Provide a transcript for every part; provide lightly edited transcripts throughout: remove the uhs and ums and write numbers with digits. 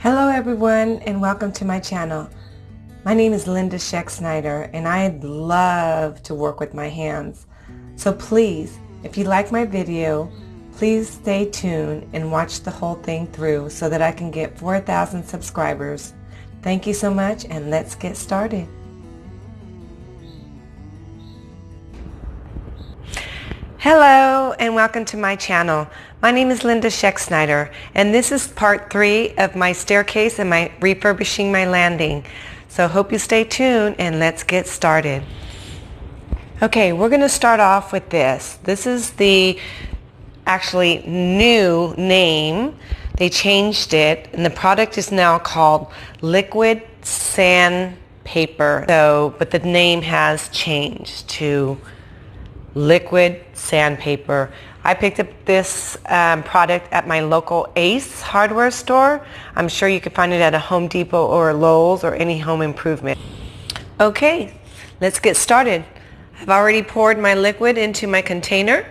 Hello everyone and welcome to my channel. My name is Linda Snyder and I love to work with my hands. So please, if you like my video, please stay tuned and watch the whole thing through so that I can get 4,000 subscribers. Thank you so much and let's get started. Hello and welcome to my channel. My name is Linda Snyder and this is part 3 of my staircase and my refurbishing my landing. So hope you stay tuned and let's get started. Okay, we're going to start off with this. This is the actually new name. They changed it and the product is now called liquid sandpaper. But the name has changed to liquid sandpaper. I picked up this product at my local Ace hardware store. I'm sure you could find it at a Home Depot or Lowe's or any home improvement. Okay, let's get started. I've already poured my liquid into my container.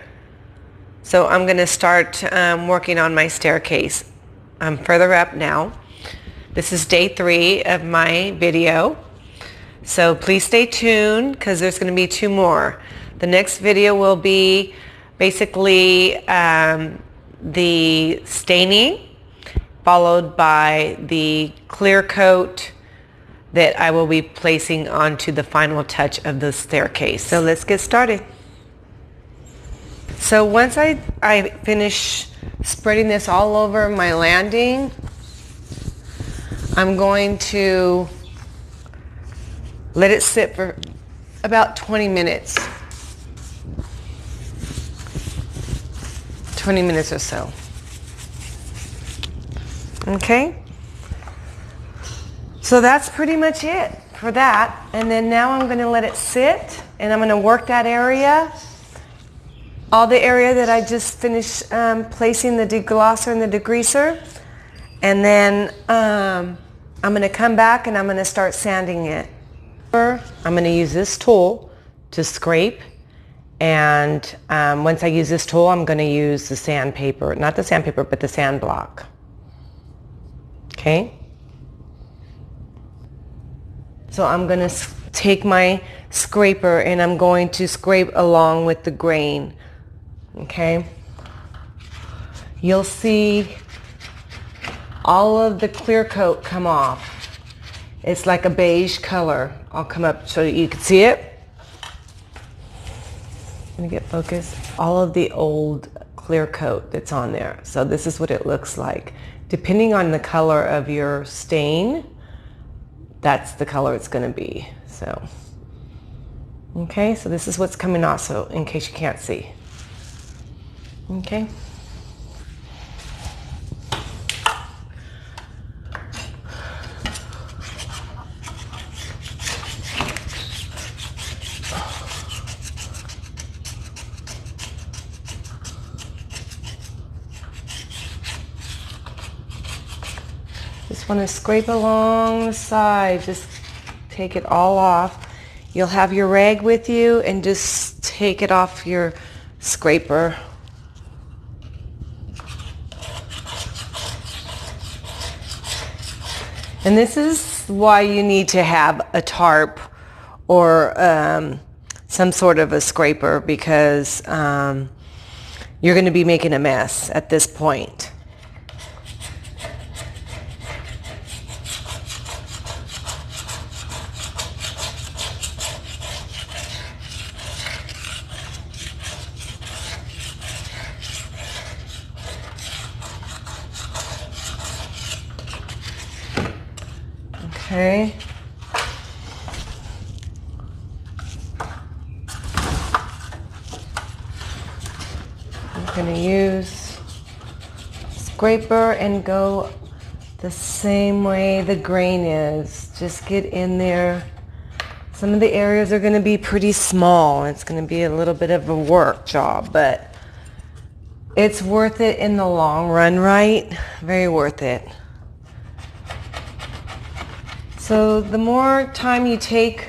So I'm going to start working on my staircase. I'm further up now. This is day 3 of my video. So please stay tuned because there's going to be 2 more. The next video will be basically the staining, followed by the clear coat that I will be placing onto the final touch of the staircase. So let's get started. So once I finish spreading this all over my landing, I'm going to let it sit for about 20 minutes. 20 minutes or so. Okay, so that's pretty much it for that. And then now I'm going to let it sit and I'm going to work that area, all the area that I just finished placing the deglosser and the degreaser. And then I'm going to come back and I'm going to start sanding it. I'm going to use this tool to scrape. And once I use this tool, I'm going to use the sandpaper, not the sandpaper, but the sand block. Okay? So I'm going to take my scraper and I'm going to scrape along with the grain. Okay? You'll see all of the clear coat come off. It's like a beige color. I'll come up so you can see it. Gonna get focused. All of the old clear coat that's on there. So this is what it looks like. Depending on the color of your stain, that's the color it's going to be. So, okay, so this is what's coming off, so in case you can't see. Okay. Just want to scrape along the side, just take it all off. You'll have your rag with you and just take it off your scraper. And this is why you need to have a tarp or some sort of a scraper, because you're going to be making a mess at this point. Okay. I'm going to use scraper and go the same way the grain is. Just get in there. Some of the areas are going to be pretty small. It's going to be a little bit of a work job, but it's worth it in the long run, right? Very worth it. So the more time you take,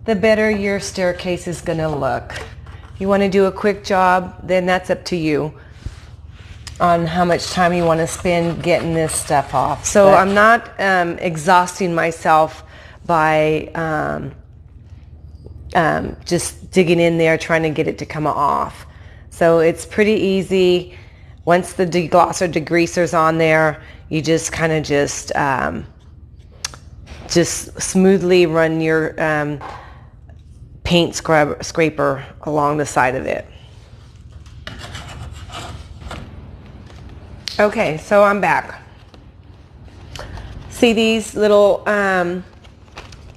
the better your staircase is going to look. If you want to do a quick job, then that's up to you. on how much time you want to spend getting this stuff off. So I'm not exhausting myself by just digging in there trying to get it to come off. So it's pretty easy. Once the deglosser degreaser's on there, you just kind of just smoothly run your paint scraper along the side of it. Okay, so I'm back. See these little, they're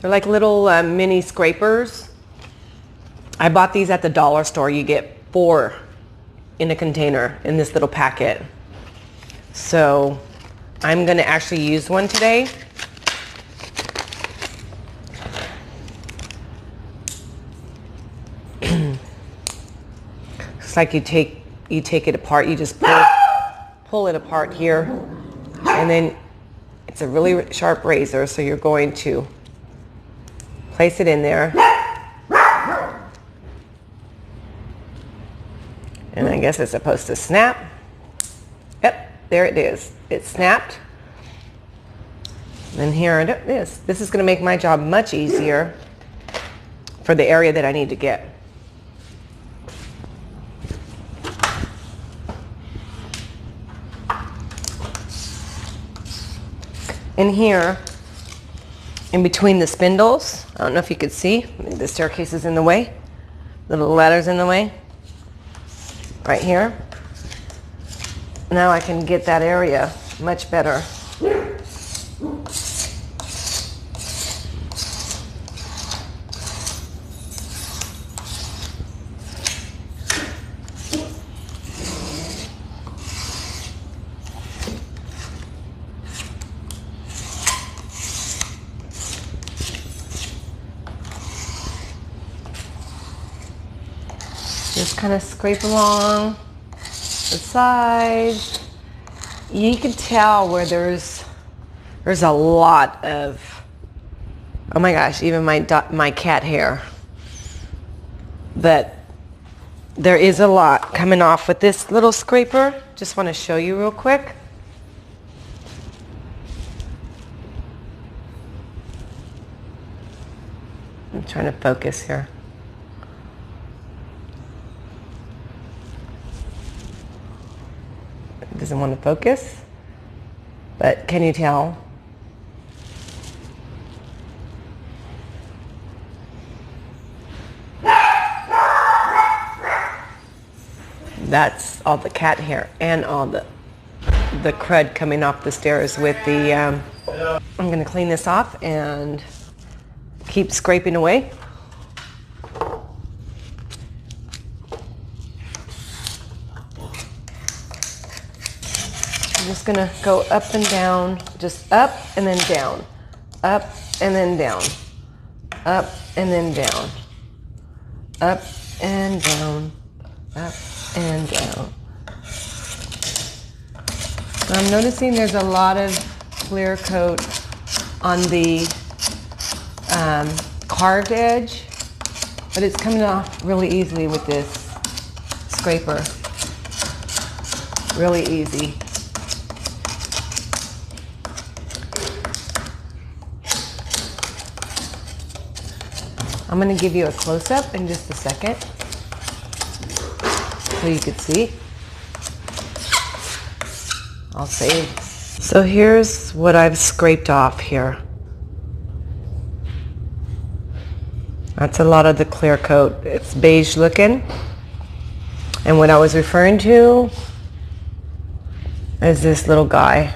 like little mini scrapers. I bought these at the dollar store. You get 4 in a container in this little packet. So I'm going to actually use one today. It's like you take it apart. You just pull it apart here, and then it's a really sharp razor, so you're going to place it in there, and I guess it's supposed to snap. Yep, there it is. It snapped. And here it is. This is going to make my job much easier for the area that I need to get. In here, in between the spindles, I don't know if you could see, the staircase is in the way, the little ladder's in the way, right here. Now I can get that area much better. Just kind of scrape along the sides. You can tell where there's a lot of, oh my gosh, even my cat hair. But there is a lot coming off with this little scraper. Just want to show you real quick. I'm trying to focus here. Doesn't want to focus, but can you tell? That's all the cat hair and all the crud coming off the stairs with the, I'm going to clean this off and keep scraping away. I'm just gonna go up and down, just up and then down, up and then down, up and then down, up and down, up and down. So I'm noticing there's a lot of clear coat on the carved edge, but it's coming off really easily with this scraper. Really easy. I'm going to give you a close-up in just a second so you can see. I'll save. So here's what I've scraped off here. That's a lot of the clear coat. It's beige looking. And what I was referring to is this little guy.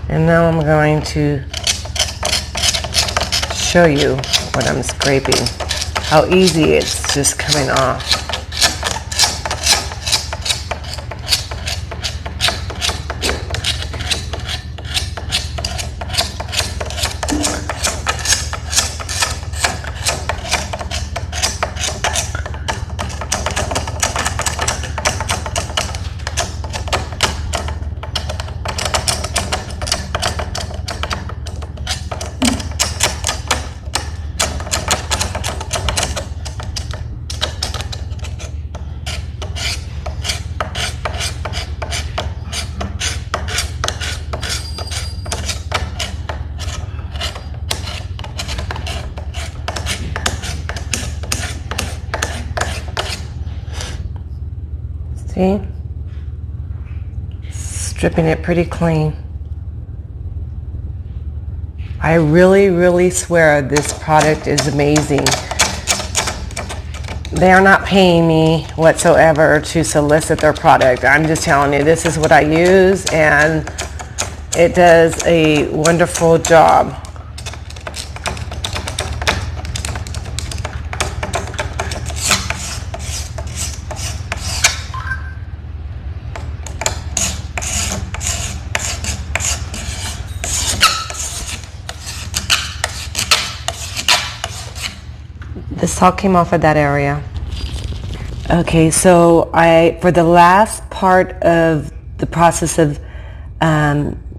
And now I'm going to show you what I'm scraping, how easy it's just coming off. See? Stripping it pretty clean. I really swear this product is amazing. They are not paying me whatsoever to solicit their product. I'm just telling you, this is what I use, and it does a wonderful job. This all came off of that area. Okay, so for the last part of the process of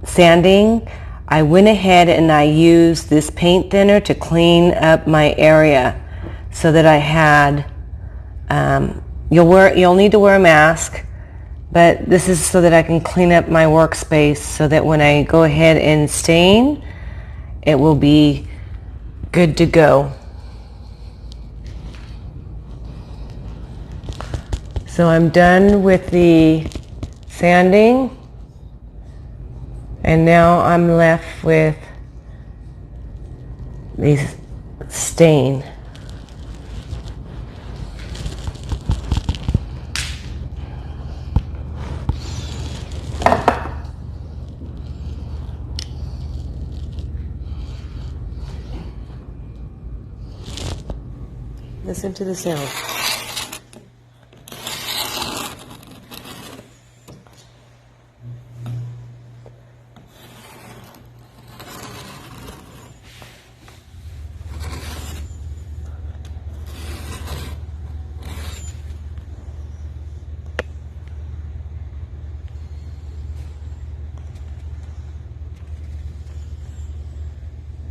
sanding, I went ahead and I used this paint thinner to clean up my area so that I had, you'll need to wear a mask, but this is so that I can clean up my workspace so that when I go ahead and stain, it will be good to go. So I'm done with the sanding, and now I'm left with the stain. Listen to the sound.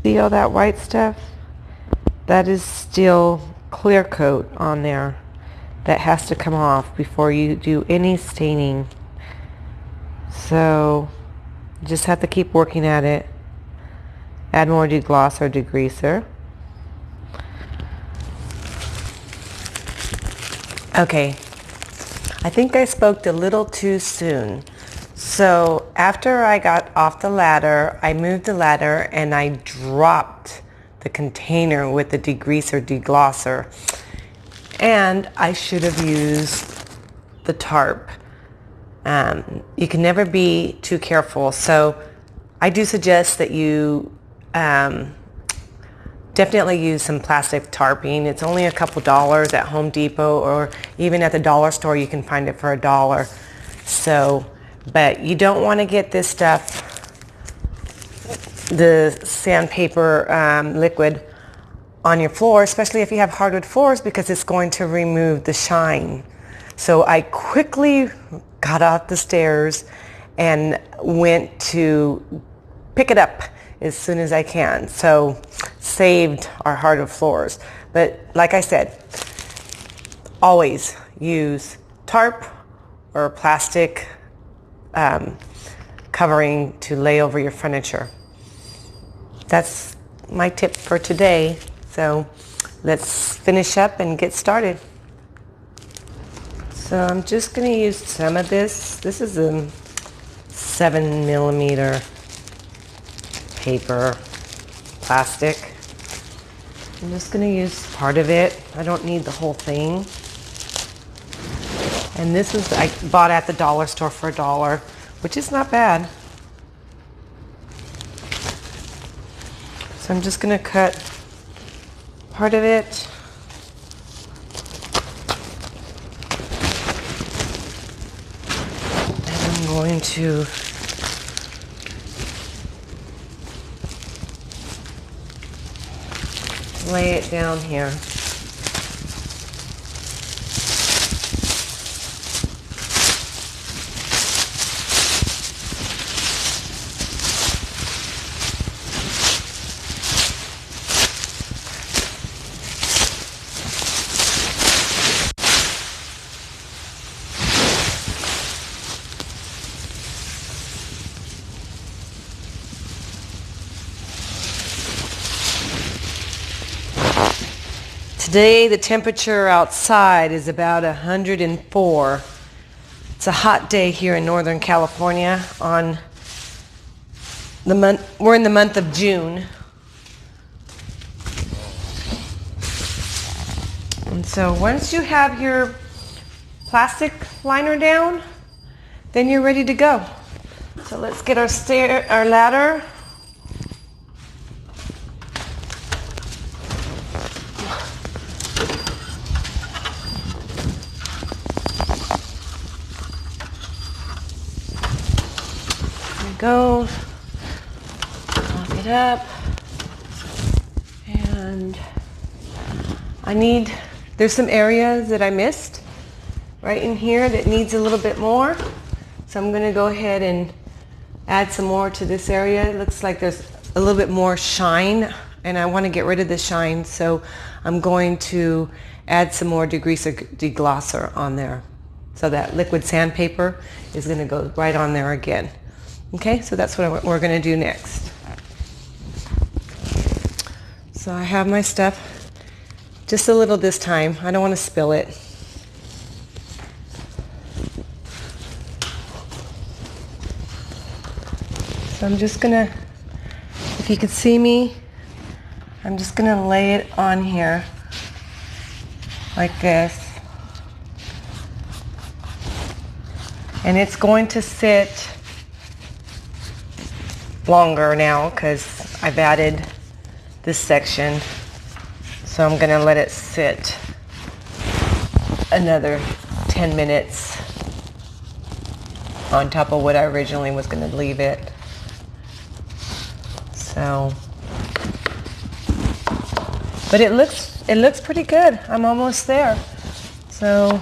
See all that white stuff? That is still clear coat on there that has to come off before you do any staining. So you just have to keep working at it. Add more degloss or degreaser. Okay, I think I spoke a little too soon. So after I got off the ladder, I moved the ladder and I dropped the container with the degreaser deglosser. And I should have used the tarp. You can never be too careful. So I do suggest that you definitely use some plastic tarping. It's only a couple dollars at Home Depot, or even at the dollar store you can find it for $1. So, but you don't want to get this stuff, the sandpaper liquid, on your floor, especially if you have hardwood floors, because it's going to remove the shine. So I quickly got off the stairs and went to pick it up as soon as I can. So saved our hardwood floors. But like I said, always use tarp or plastic covering to lay over your furniture. That's my tip for today. So let's finish up and get started. So I'm just going to use some of this. This is a 7mm paper plastic. I'm just going to use part of it. I don't need the whole thing. And this is, I bought at the dollar store for $1, which is not bad. So I'm just going to cut part of it. And I'm going to lay it down here. Today the temperature outside is about 104. It's a hot day here in Northern California on the month. We're in the month of June. And so once you have your plastic liner down, then you're ready to go. So let's get our ladder. There we go. Lock it up. And there's some areas that I missed right in here that needs a little bit more. So I'm going to go ahead and add some more to this area. It looks like there's a little bit more shine and I want to get rid of the shine. So I'm going to add some more degreaser on there. So that liquid sandpaper is going to go right on there again. Okay, so that's what we're going to do next. So I have my stuff. Just a little this time. I don't want to spill it. So I'm just gonna, if you could see me, I'm just gonna lay it on here like this. And it's going to sit longer now because I've added this section. So I'm going to let it sit another 10 minutes on top of what I originally was going to leave it. So, but it looks pretty good. I'm almost there. So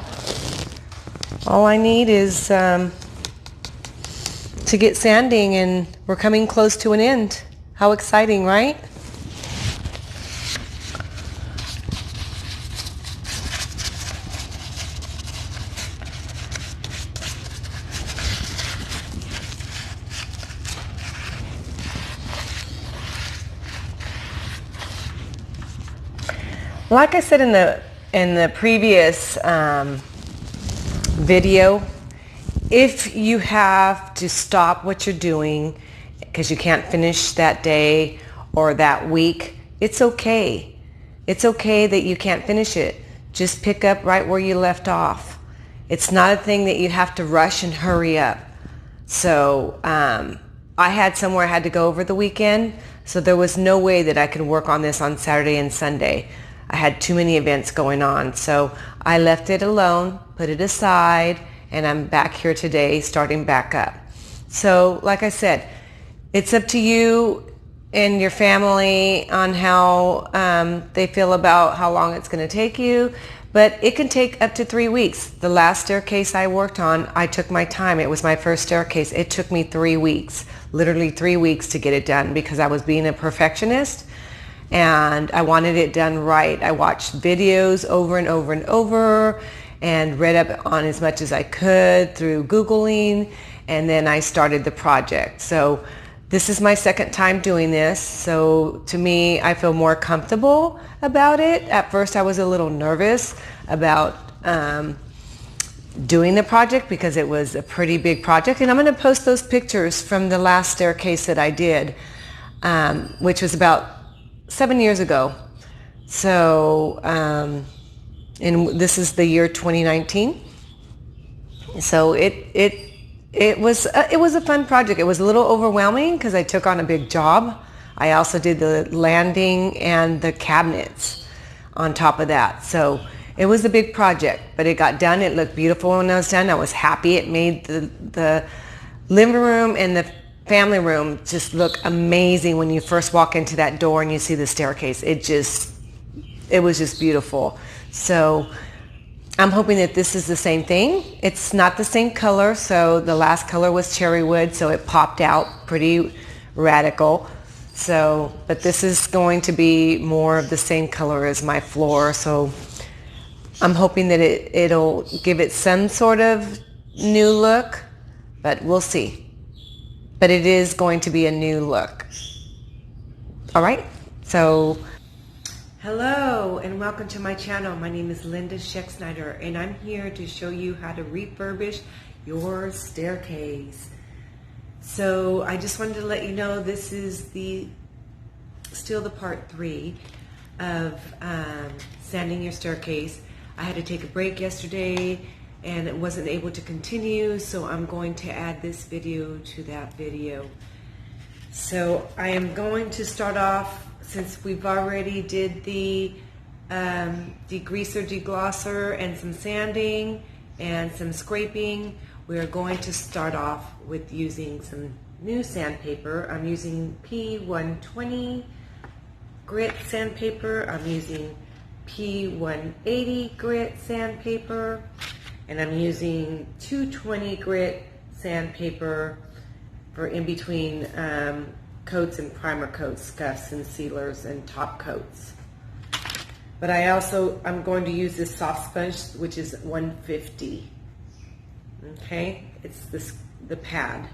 all I need is to get sanding, and we're coming close to an end. How exciting, right? Like I said in the previous video, if you have to stop what you're doing because you can't finish that day or that week, it's okay. It's okay that you can't finish it. Just pick up right where you left off. It's not a thing that you have to rush and hurry up. So I had somewhere I had to go over the weekend, so there was no way that I could work on this on Saturday and Sunday. I had too many events going on, so I left it alone, put it aside, and I'm back here today starting back up. So like I said, it's up to you and your family on how they feel about how long it's going to take you, but it can take up to 3 weeks. The last staircase I worked on, I took my time. It was my first staircase. It took me 3 weeks, literally 3 weeks to get it done because I was being a perfectionist. And I wanted it done right. I watched videos over and over and over and read up on as much as I could through Googling, and then I started the project. So this is my second time doing this, so to me I feel more comfortable about it. At first I was a little nervous about doing the project because it was a pretty big project, and I'm going to post those pictures from the last staircase that I did, which was about 7 years ago. So, and this is the year 2019. So it was a fun project. It was a little overwhelming because I took on a big job. I also did the landing and the cabinets on top of that. So it was a big project, but it got done. It looked beautiful when I was done. I was happy. It made the living room and the family room just look amazing when you first walk into that door and you see the staircase. It was just beautiful. So I'm hoping that this is the same thing. It's not the same color, so the last color was cherry wood, so it popped out pretty radical. So, but this is going to be more of the same color as my floor, so I'm hoping that it'll give it some sort of new look, but we'll see. But it is going to be a new look. All right, so Hello and welcome to my channel. My name is Linda Schexnayder and I'm here to show you how to refurbish your staircase. So I just wanted to let you know this is still the part 3 of sanding your staircase. I had to take a break yesterday and it wasn't able to continue, so I'm going to add this video to that video. So I am going to start off, since we've already did the degreaser, deglosser, and some sanding and some scraping, we are going to start off with using some new sandpaper. I'm using P120 grit sandpaper. I'm using P180 grit sandpaper, and I'm using 220 grit sandpaper for in between coats and primer coats, scuffs and sealers and top coats. But I'm going to use this soft sponge, which is 150. Okay, it's the pad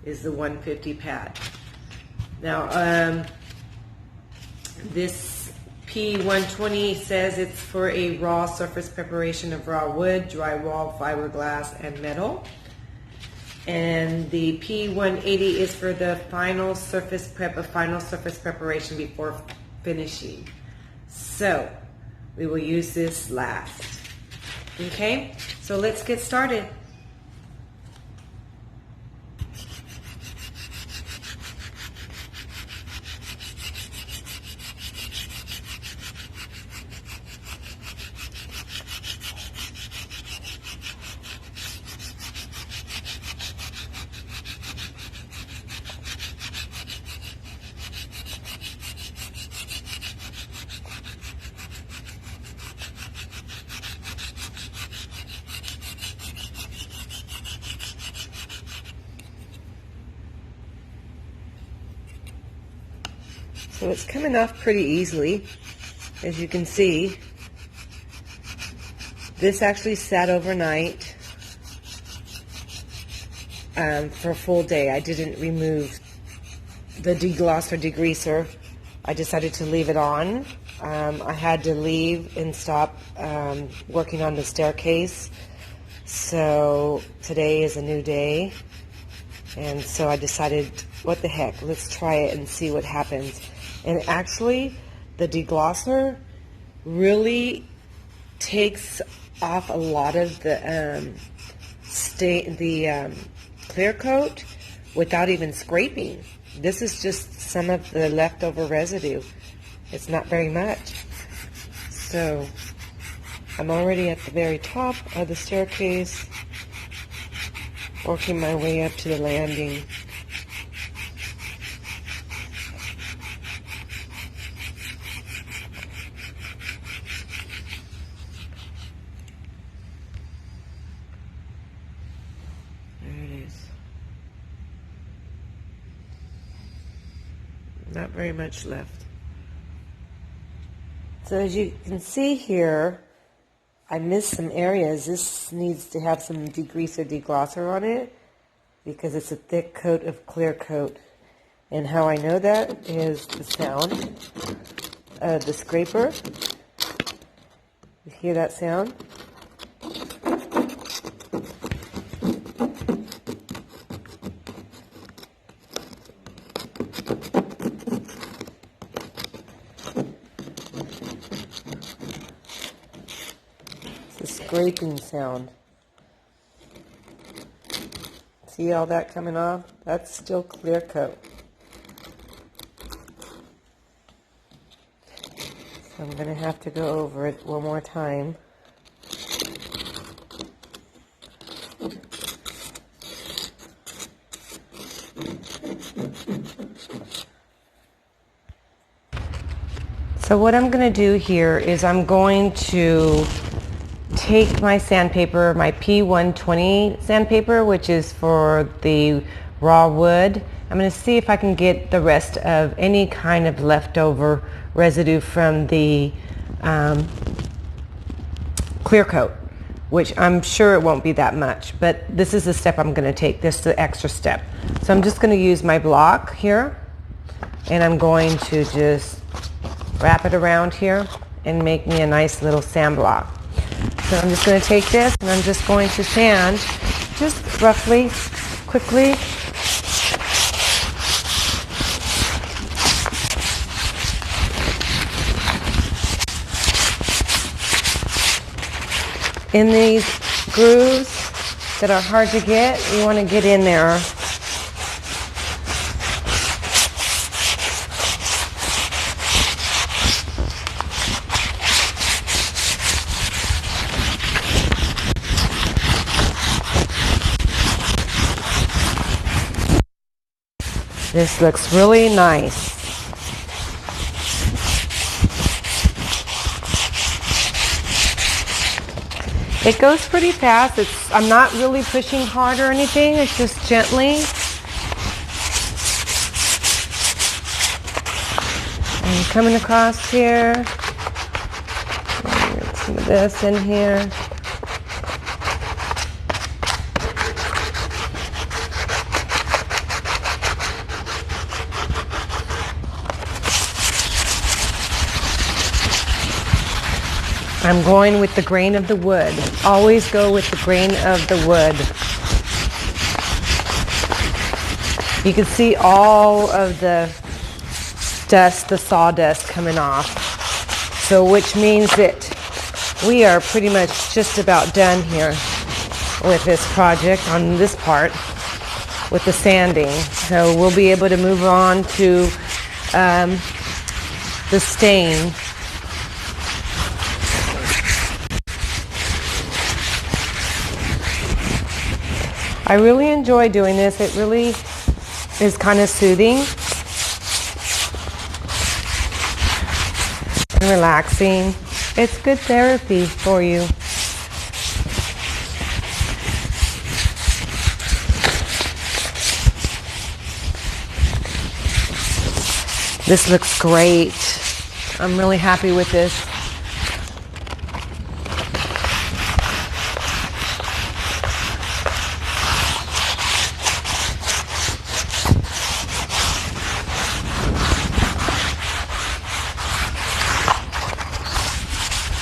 is the 150 pad. Now this P120 says it's for a raw surface preparation of raw wood, drywall, fiberglass, and metal. And the P180 is for the final surface preparation before finishing. So we will use this last. Okay, so let's get started. So it's coming off pretty easily, as you can see. This actually sat overnight for a full day. I didn't remove the deglosser, degreaser. I decided to leave it on. I had to leave and stop working on the staircase. So today is a new day. And so I decided, what the heck, let's try it and see what happens. And actually, the deglosser really takes off a lot of the clear coat without even scraping. This is just some of the leftover residue. It's not very much. So I'm already at the very top of the staircase, working my way up to the landing. Not very much left. So as you can see here, I missed some areas. This needs to have some degreaser, deglosser on it because it's a thick coat of clear coat. And how I know that is the sound of the scraper. You hear that sound? Scraping sound. See all that coming off? That's still clear coat. So I'm going to have to go over it one more time. So what I'm going to do here is I'm going to take my sandpaper, my P120 sandpaper, which is for the raw wood. I'm going to see if I can get the rest of any kind of leftover residue from the clear coat, which I'm sure it won't be that much, but this is the step I'm going to take. This is the extra step. So I'm just going to use my block here, and I'm going to just wrap it around here and make me a nice little sand block. So I'm just going to take this and I'm just going to sand just roughly, quickly. In these grooves that are hard to get, you want to get in there. This looks really nice. It goes pretty fast. I'm not really pushing hard or anything. It's just gently. And coming across here. Get some of this in here. I'm going with the grain of the wood. Always go with the grain of the wood. You can see all of the dust, the sawdust coming off. So which means that we are pretty much just about done here with this project on this part with the sanding. So we'll be able to move on to the stain. I really enjoy doing this. It really is kind of soothing and relaxing. It's good therapy for you. This looks great. I'm really happy with this.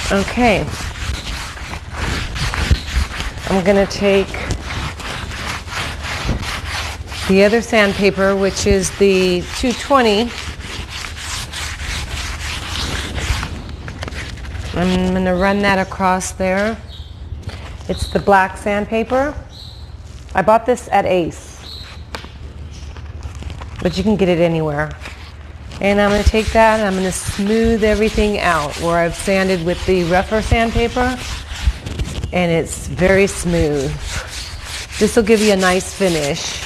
Okay, I'm going to take the other sandpaper, which is the 220. I'm going to run that across there. It's the black sandpaper. I bought this at Ace, but you can get it anywhere. And I'm going to take that and I'm going to smooth everything out where I've sanded with the rougher sandpaper, and it's very smooth. This will give you a nice finish.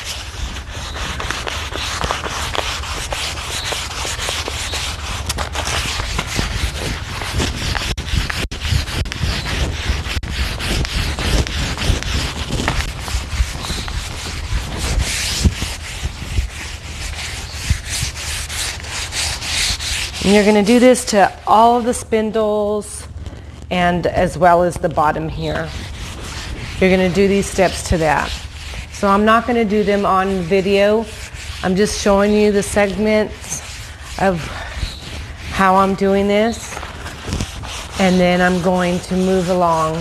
And you're going to do this to all of the spindles and as well as the bottom here. You're going to do these steps to that. So I'm not going to do them on video. I'm just showing you the segments of how I'm doing this. And then I'm going to move along,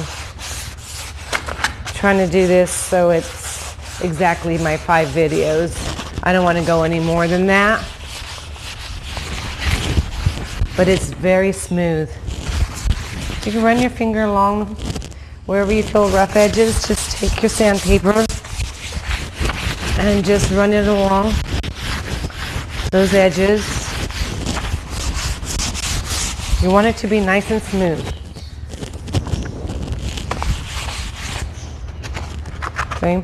trying to do this so it's exactly my 5 videos. I don't want to go any more than that. But it's very smooth. You can run your finger along wherever you feel rough edges. Just take your sandpaper and just run it along those edges. You want it to be nice and smooth. Okay.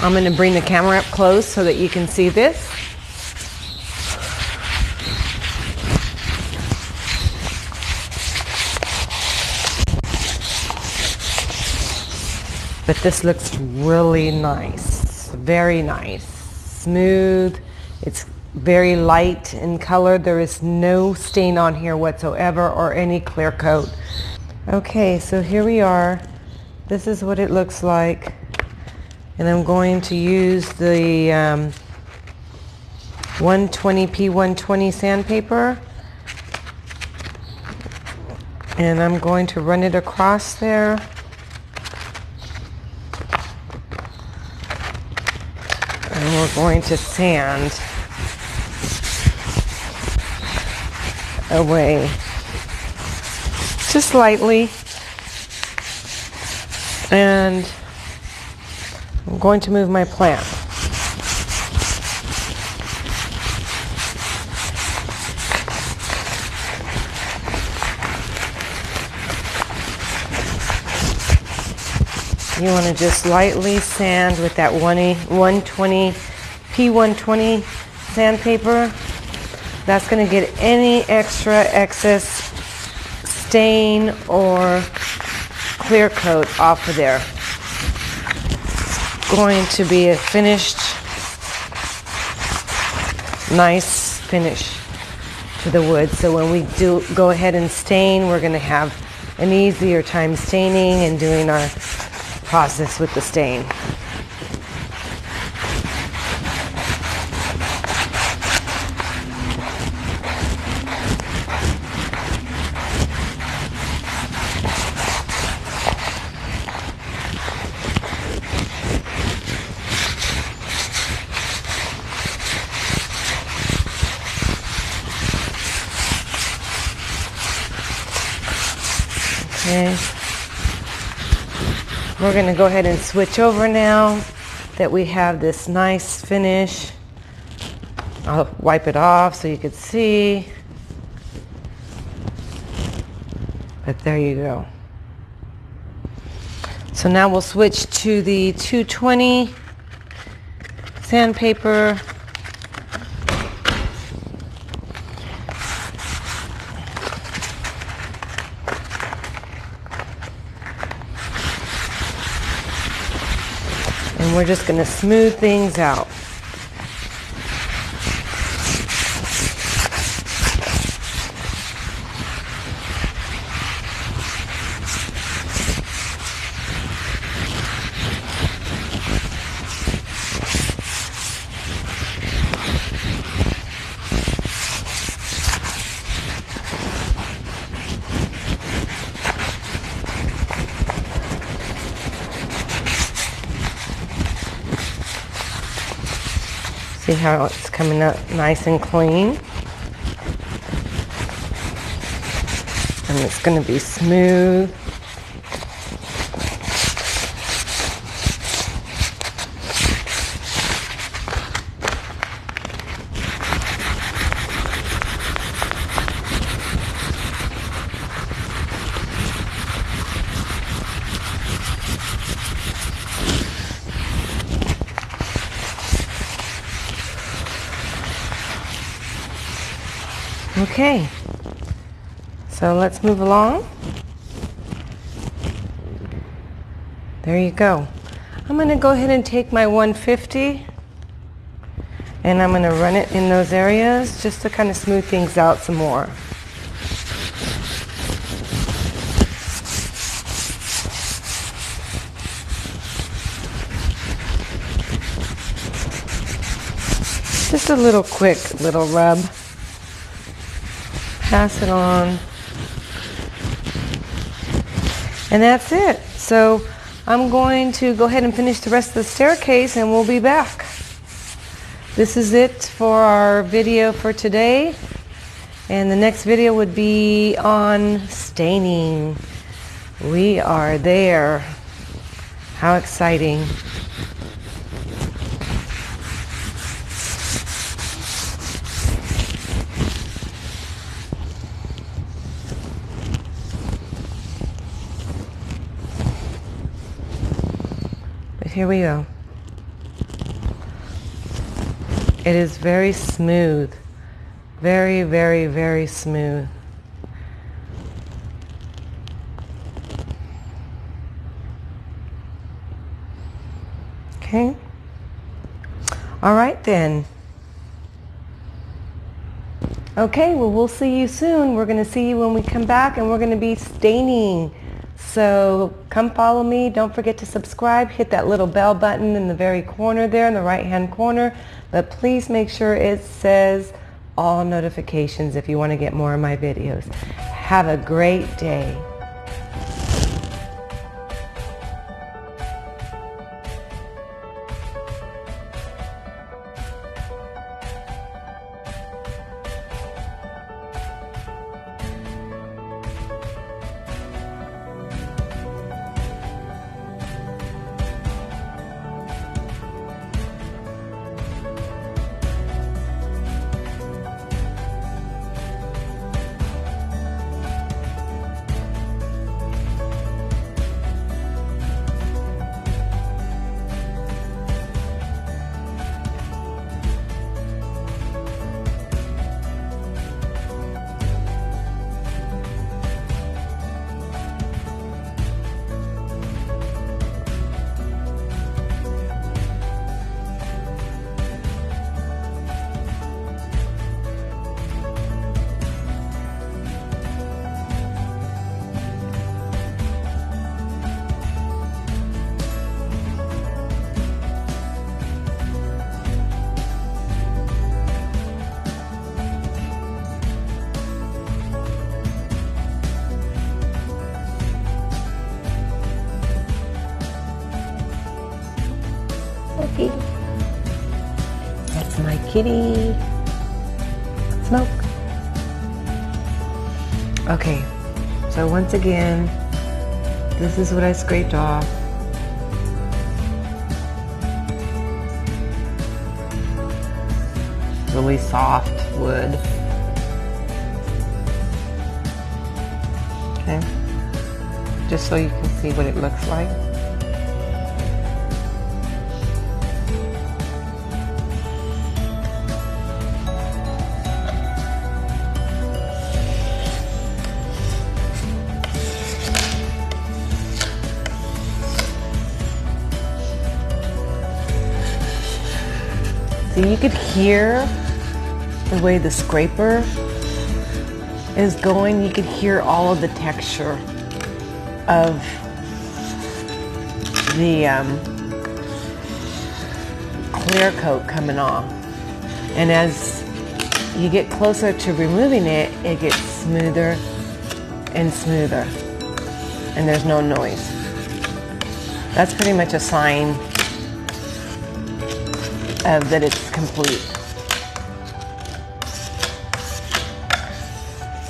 I'm going to bring the camera up close so that you can see this. But this looks really nice, very nice, smooth. It's very light in color. There is no stain on here whatsoever or any clear coat. Okay, so here we are. This is what it looks like. And I'm going to use the 120p120 sandpaper. And I'm going to run it across there. And we're going to sand away just lightly. And I'm going to move my plant. You want to just lightly sand with that 120p120 sandpaper. That's going to get any extra excess stain or clear coat off of there. It's going to be a finished, nice finish to the wood. So when we do go ahead and stain, we're going to have an easier time staining and doing our process with the stain. Okay. We're going to go ahead and switch over now that we have this nice finish. I'll wipe it off so you can see. But there you go. So now we'll switch to the 220 sandpaper. And we're just going to smooth things out. See how it's coming up nice and clean. And it's going to be smooth. Okay, so let's move along. There you go. I'm going to go ahead and take my 150 and I'm going to run it in those areas just to kind of smooth things out some more. Just a little quick little rub. Pass it on. And that's it. So I'm going to go ahead and finish the rest of the staircase and we'll be back. This is it for our video for today. And the next video would be on staining. We are there. How exciting. Here we go. It is very smooth. Very, very, very smooth. Okay. All right then. Okay, well, we'll see you soon. We're going to see you when we come back, and we're going to be staining. So come follow me. Don't forget to subscribe. Hit that little bell button in the very corner there, in the right-hand corner. But please make sure it says all notifications if you want to get more of my videos. Have a great day. Okay. That's my kitty. Smoke. Okay, so once again, this is what I scraped off. Really soft wood. Okay, just so you can see what it looks like. So you could hear the way the scraper is going. You could hear all of the texture of the clear coat coming off. And as you get closer to removing it, it gets smoother and smoother. And there's no noise. That's pretty much a sign that it's complete.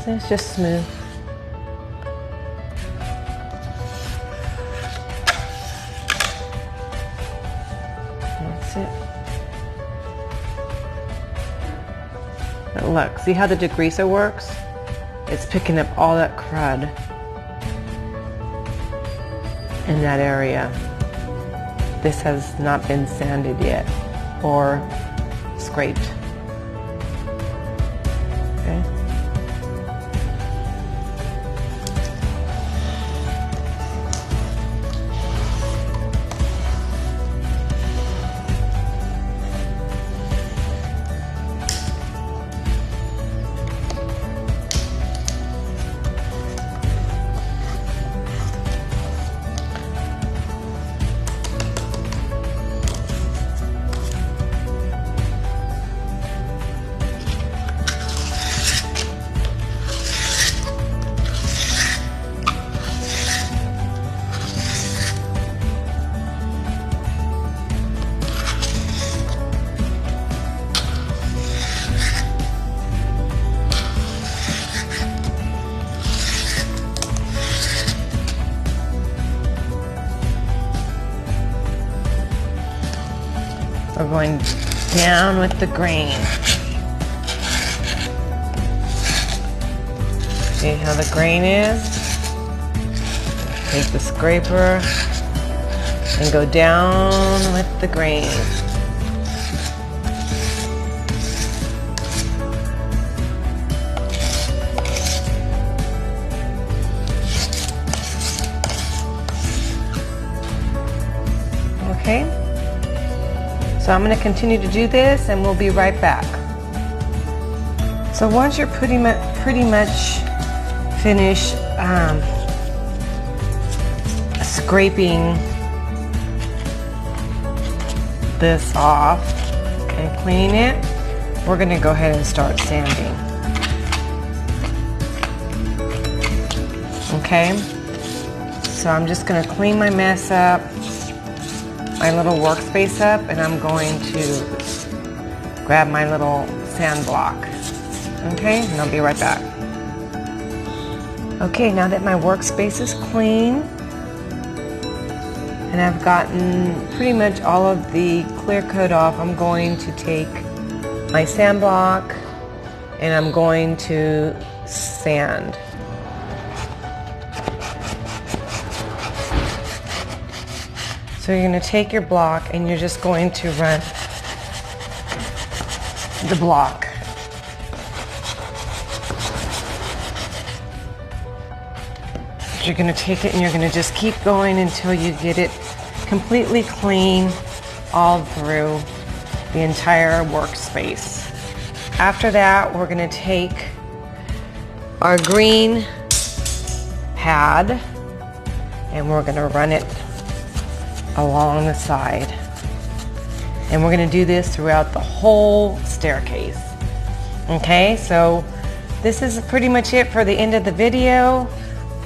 So it's just smooth. That's it. But look, see how the degreaser works? It's picking up all that crud in that area. This has not been sanded yet or scraped. Okay. We're going down with the grain. See how the grain is? Take the scraper and go down with the grain. Okay. So I'm going to continue to do this and we'll be right back. So once you're pretty much finished scraping this off and cleaning it, we're going to go ahead and start sanding. Okay, so I'm just going to clean my mess up, my little workspace up, and I'm going to grab my little sand block. Okay, and I'll be right back. Okay, now that my workspace is clean and I've gotten pretty much all of the clear coat off, I'm going to take my sand block and I'm going to sand. So you're going to take your block and you're just going to run the block. You're going to take it and you're going to just keep going until you get it completely clean all through the entire workspace. After that, we're going to take our green pad and we're going to run it along the side. And we're going to do this throughout the whole staircase. Okay, so this is pretty much it for the end of the video.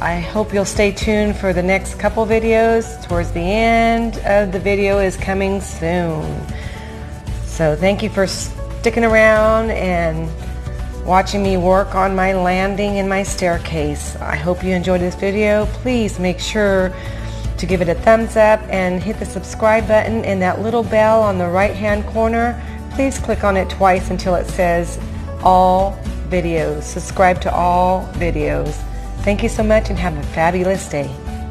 I hope you'll stay tuned for the next couple videos. Towards the end of the video is coming soon. So thank you for sticking around and watching me work on my landing and my staircase. I hope you enjoyed this video. Please make sure to give it a thumbs up and hit the subscribe button and that little bell on the right hand corner. Please click on it twice until it says all videos. Subscribe to all videos. Thank you so much and have a fabulous day.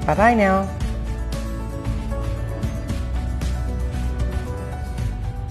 Bye bye now.